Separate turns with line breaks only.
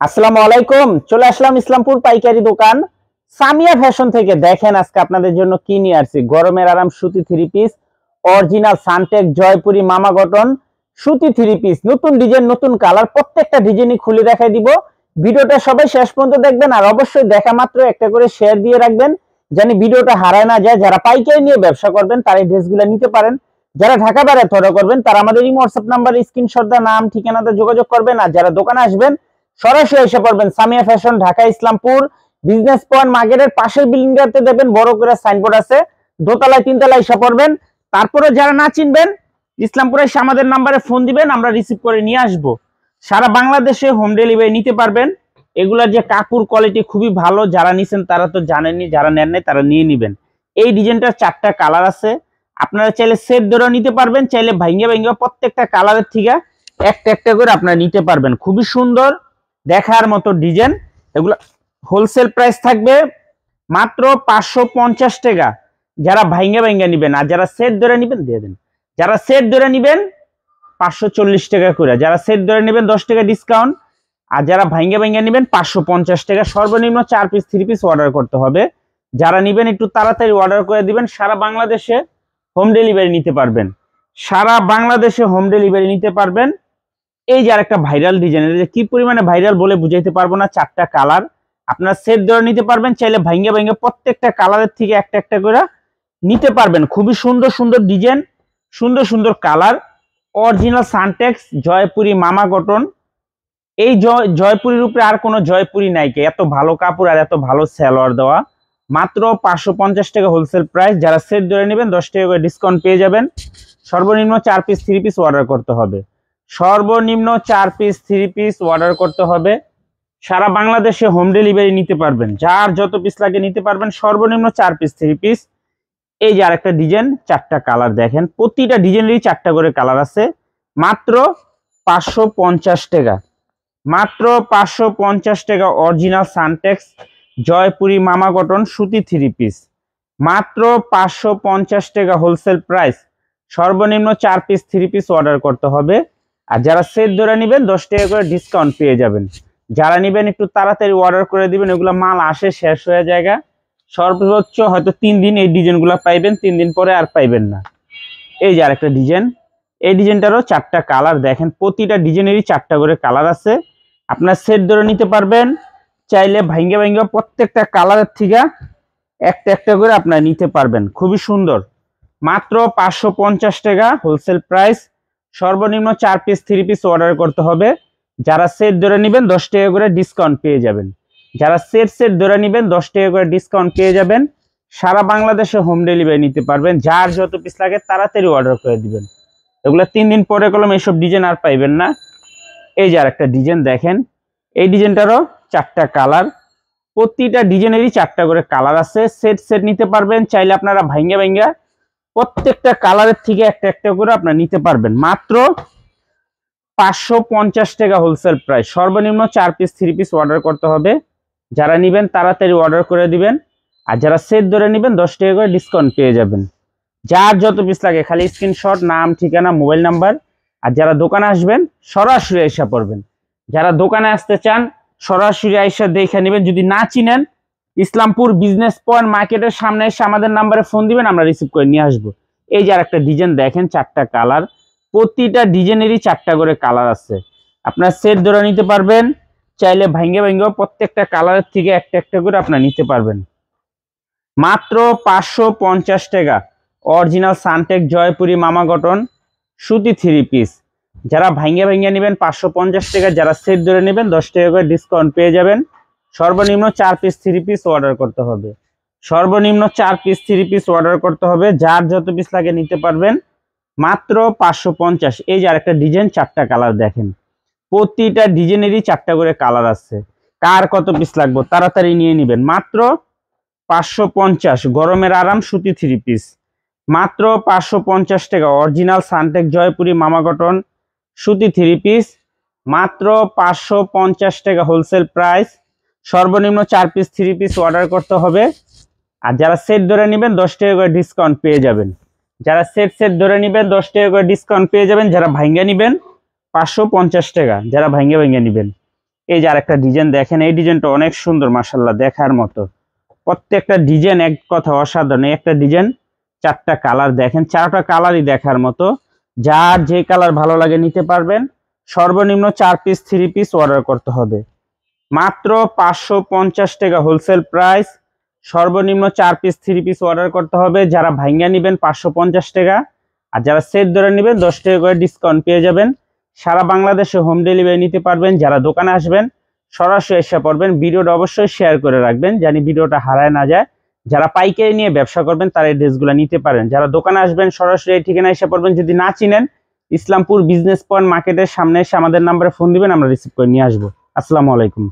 আসসালামু আলাইকুম। চলে আসলাম ইসলামপুর পাইকারি দোকান সামিয়া ফ্যাশন থেকে। দেখেন আজকে আপনাদের জন্য কি নিয়ে আসছি। গরমের আরাম সুতি three piece, original Suntech Jaipuri মামা কটন সুতি থ্রি পিস, নতুন ডিজাইন নতুন কালার, প্রত্যেকটা ডিজাইনই খুলে দেখাই দিব। ভিডিওটা সবাই শেষ পর্যন্ত দেখবেন, আর অবশ্যই দেখা মাত্র একটা করে শেয়ার দিয়ে রাখবেন জানি ভিডিওটা হারায় না যায়। যারা পাইকারি নিয়ে ব্যবসা করবেন তারা এই ড্রেসগুলো নিতে পারেন। যারা ঢাকা বাইরে অর্ডার করবেন তারা আমাদের এই হোয়াটসঅ্যাপ নাম্বারে স্ক্রিনশট দিয়ে নাম ঠিকানাতে যোগাযোগ করবেন। আর যারা দোকানে আসবেন সরাসরি এসে পড়বেন Samia fashion, Dhaka Islampur business point মার্কেটের পাশের বিল্ডিংটাতে দেখবেন বড় করে সাইনবোর্ড আছে, দোতলায় তিনতলায় এসে পড়বেন। তারপরে যারা না চিনবেন ইসলামপুরে এসে আমাদের নাম্বারে ফোন দিবেন, আমরা রিসিভ করে নিয়ে আসবো। সারা বাংলাদেশে হোম ডেলিভারি নিতে পারবেন। এগুলার যে কাপড় কোয়ালিটি খুবই ভালো, যারা নিছেন তারা তো জানেননি, যারা নেন নাই তারা নিয়ে নিবেন। এই ডিজাইনটার 4টা কালার আছে, আপনারা চাইলে সেট ধরে নিতে পারবেন, চাইলে ভাঙ্গা ভাঙ্গা প্রত্যেকটা কালারের থেকে একটা একটা করে আপনারা নিতে পারবেন। খুবই সুন্দর দেখার মতো ডিজাইন। এগুলো হোলসেল প্রাইস থাকবে মাত্র 550 টাকা। যারা ভাঙ্গা ভাঙ্গা নিবেন, আর যারা সেট ধরে নিবেন দিয়ে দেন। যারা সেট ধরে নিবেন 540 টাকা করে, যারা সেট ধরে নেবেন 10 টাকা ডিসকাউন্ট, আর যারা ভাঙ্গা ভাঙ্গা নিবেন 550 টাকা। সর্বনিম্ন 4 পিস 3 পিস অর্ডার করতে হবে। যারা নিবেন একটু তাড়াতাড়ি অর্ডার করে দিবেন। সারা বাংলাদেশে হোম ডেলিভারি নিতে পারবেন, সারা বাংলাদেশে হোম ডেলিভারি নিতে পারবেন। এই যে আরেকটা ভাইরাল ডিজাইন, এটা কি পরিমাণে ভাইরাল বলে বুঝাইতে পারবো না। 4টা কালার আপনারা সেট ধরে নিতে পারবেন, চাইলে ভাঙ্গা ভাঙ্গা প্রত্যেকটা কালারের থেকে একটা একটা করে নিতে পারবেন। খুবই সুন্দর সুন্দর ডিজাইন, সুন্দর সুন্দর কালার। অরিজিনাল সানটেক্স জয়পুরি মামা কটন। এই জয়পুরির উপরে আর কোনো জয়পুরি নাই কে, এত ভালো কাপড় আর এত ভালো সেলোয়ার দেওয়া। মাত্র 550 টাকা হোলসেল প্রাইস। যারা সেট ধরে নেবেন 10 টাকা করে ডিসকাউন্ট পেয়ে যাবেন। সর্বনিম্ন 4 পিস 3 পিস অর্ডার করতে হবে, সর্বনিম্ন 4 পিস 3 পিস অর্ডার করতে হবে। সারা বাংলাদেশে হোম ডেলিভারি নিতে পারবেন, যার যত পিস লাগে নিতে পারবেন। সর্বনিম্ন 4 পিস 3 পিস। এই যে আরেকটা ডিজাইন, 4টা কালার দেখেন, প্রতিটা ডিজাইনেরই 4টা করে কালার আছে। মাত্র 550 টাকা, মাত্র 550 টাকা। অরিজিনাল সানটেক্স জয়পুরি মামা কটন সুতি 3 পিস, মাত্র 550 টাকা হোলসেল প্রাইস। সর্বনিম্ন 4 পিস 3 পিস অর্ডার করতে হবে। আর যারা সেট ধরে নেবেন 10 টাকা করে ডিসকাউন্ট পেয়ে যাবেন। যারা নেবেন একটু তাড়াতাড়ি অর্ডার করে দিবেন, এগুলো মাল আসে শেষ হয়ে যায়। সর্বোচ্চ হয়তো 3 দিন এই ডিজাইনগুলো পাইবেন, 3 দিন পরে আর পাইবেন না। এই যে আরেকটা ডিজাইন, এই ডিজাইনটারও 4টা কালার দেখেন, প্রতিটা ডিজাইনেরই 4টা করে কালার আছে। আপনার সেট ধরে নিতে পারবেন, চাইলে ভাঙ্গা ভাঙ্গা প্রত্যেকটা কালারের থেকে একটা একটা করে আপনারা নিতে পারবেন। খুবই সুন্দর, মাত্র 550 টাকা হোলসেল প্রাইস। সর্বনিম্ন 4 পিস 3 পিস অর্ডার করতে হবে। যারা সেট ধরে নেবেন 10 টাকা করে ডিসকাউন্ট পেয়ে যাবেন। যারা সেট ধরে নেবেন 10 টাকা করে ডিসকাউন্ট পেয়ে যাবেন। সারা বাংলাদেশে হোম ডেলিভারি নিতে পারবেন। যার যত পিস লাগে তাড়াতাড়ি অর্ডার করে দিবেন। এগুলো 3 দিন পরে কলম এইসব ডিজাইন আর পাইবেন না। এই যে আরেকটা ডিজাইন দেখেন, এই ডিজাইনটারও 4টা কালার, প্রতিটা ডিজাইনেরই 4টা করে কালার আছে। সেট নিতে পারবেন, চাইলে আপনারা ভাঙ্গা ভাঙ্গা প্রত্যেকটা কালারের থেকে একটা একটা করে আপনারা নিতে পারবেন। মাত্র 550 টাকা হোলসেল প্রাইস। সর্বনিম্ন 4 পিস 3 পিস অর্ডার করতে হবে। যারা নেবেন তাড়াতাড়ি অর্ডার করে দিবেন। আর যারা সেট ধরে নেবেন 10 টাকা করে ডিসকাউন্ট পেয়ে যাবেন। যার যত পিস লাগে খালি স্ক্রিনশট, নাম ঠিকানা মোবাইল নাম্বার। আর যারা দোকানে আসবেন সরাসরি আইসা পড়বেন। যারা দোকানে আসতে চান সরাসরি আইসা দেখে নেবেন। যদি না চিনেন ইসলামপুর বিজনেস পয়েন্ট মার্কেটের সামনে এসে আমাদের নাম্বারে ফোন দিবেন, আমরা রিসিভ করে নিয়ে আসবো। এই যে আরেকটা ডিজাইন দেখেন, 4টা কালার, প্রতিটা ডিজাইনেরই 4টা করে কালার আছে। আপনার সেট ধরে নিতে পারবেন, চাইলে ভাঙ্গে ভাঙ্গে প্রত্যেকটা কালারের থেকে একটা একটা করে আপনার নিতে পারবেন। মাত্র 550 টাকা অরিজিনাল সানটেক জয়পুরি মামা কটন সুতি 3 পিস। যারা ভাঙ্গে ভাঙ্গে নেবেন 550 টাকা, যারা সেট ধরে নেবেন 10 টাকা করে ডিসকাউন্ট পেয়ে যাবেন। সর্বনিম্ন 4 পিস 3 পিস অর্ডার করতে হবে, সর্বনিম্ন 4 পিস 3 পিস অর্ডার করতে হবে। যার যত পিস লাগে নিতে পারবেন। মাত্র 550। এই যে আরেকটা ডিজাইন, 4টা কালার দেখেন, প্রতিটা ডিজাইনেরই 4টা করে কালার আছে। কার কত পিস লাগবে তাড়াতাড়ি নিয়ে নেবেন। মাত্র 550 গরমের আরাম সুতি 3 পিস, মাত্র 550 টাকা। অরিজিনাল সানটেক জয়পুরি মামা কটন সুতি 3 পিস, মাত্র 550 টাকা হোলসেল প্রাইস। সর্বনিম্ন 4 পিস 3 পিস অর্ডার করতে হবে। আর যারা সেট ধরে নেবেন 10 টাকা করে ডিসকাউন্ট পেয়ে যাবেন। যারা সেট ধরে নেবেন 10 টাকা করে ডিসকাউন্ট পেয়ে যাবেন। যারা ভাঙ্গা নেবেন 550 টাকা, যারা ভাঙ্গা নেবেন। এই যে আরেকটা ডিজাইন দেখেন, এই ডিজাইনটা অনেক সুন্দর মাশাআল্লাহ, দেখার মতো। প্রত্যেকটা ডিজাইন এক কথা অসাধারণ। একটা ডিজাইন, 4টা কালার দেখেন, 4টা কালারই দেখার মতো। যার যে কালার ভালো লাগে নিতে পারবেন। সর্বনিম্ন 4 পিস 3 পিস অর্ডার করতে হবে। মাত্র 550 টাকা হোলসেল প্রাইস। সর্বনিম্ন 4 পিস 3 পিস অর্ডার করতে হবে। যারা ভাঙ্গা নেবেন 550 টাকা, আর যারা সেট ধরে নেবেন 10 টাকা করে ডিসকাউন্ট পেয়ে যাবেন। সারা বাংলাদেশে হোম ডেলিভারি নিতে পারবেন। যারা দোকানে আসবেন সরাসরি এসে পড়বেন। ভিডিওটা অবশ্যই শেয়ার করে রাখবেন, জানি ভিডিওটা হারায় না যায়। যারা পাইকারি নিয়ে ব্যবসা করবেন তারা এই ড্রেসগুলো নিতে পারেন। যারা দোকানে আসবেন সরাসরি এই ঠিকানায় এসে পড়বেন। যদি না চিনেন, ইসলামপুর বিজনেস পয়েন্ট মার্কেটের সামনে এসে আমাদের নাম্বারে ফোন দিবেন, আমরা রিসিভ করে নিয়ে আসবো। আসসালামু আলাইকুম।